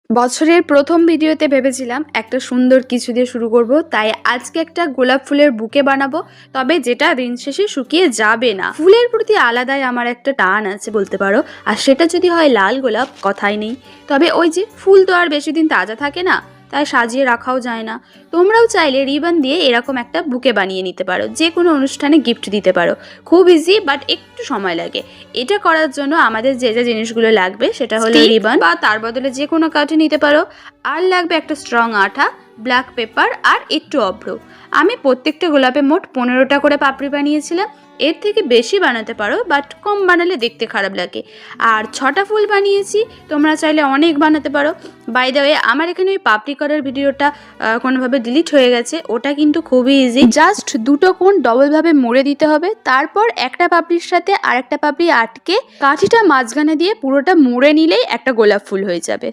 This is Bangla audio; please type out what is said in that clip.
বছরের প্রথম ভিডিওতে ভেবেছিলাম একটা সুন্দর কিছু দিয়ে শুরু করব, তাই আজকে একটা গোলাপ ফুলের বুকে বানাবো। তবে যেটা দিন শেষে শুকিয়ে যাবে না। ফুলের প্রতি আলাদাই আমার একটা টান আছে বলতে পারো, আর সেটা যদি হয় লাল গোলাপ, কথাই নেই। তবে ওই যে ফুল তো আর বেশি দিন তাজা থাকে না, তাই সাজিয়ে রাখাও যায় না। তোমরাও চাইলে রিবন দিয়ে এরকম একটা বুকে বানিয়ে নিতে পারো, যে কোনো অনুষ্ঠানে গিফট দিতে পারো। খুব ইজি, বাট একটু সময় লাগে। এটা করার জন্য আমাদের যে যে জিনিসগুলো লাগবে সেটা হলো রিবন, বা তার বদলে যে কোনো কাঠে নিতে পারো। আর লাগবে একটা স্ট্রং আঠা, ব্ল্যাক পেপার আর একটু অভ্র। আমি প্রত্যেকটা গোলাপে মোট 15টা করে পাপড়ি বানিয়েছিলাম। এর থেকে বেশি বানাতে পারো, বাট কম বানালে দেখতে খারাপ লাগে। আর 6টা ফুল বানিয়েছি, তোমরা চাইলে অনেক বানাতে পারো। বাই দ্য ওয়ে, আমার এখানে ওই পাপড়ি করার ভিডিওটা কোনোভাবে ডিলিট হয়ে গেছে। ওটা কিন্তু খুবই ইজি। জাস্ট দুটো কোণ ডবলভাবে মুড়ে দিতে হবে, তারপর একটা পাপড়ির সাথে আরেকটা পাপড়ি আটকে কাঠিটা মাঝখানে দিয়ে পুরোটা মুড়ে নিলেই একটা গোলাপ ফুল হয়ে যাবে।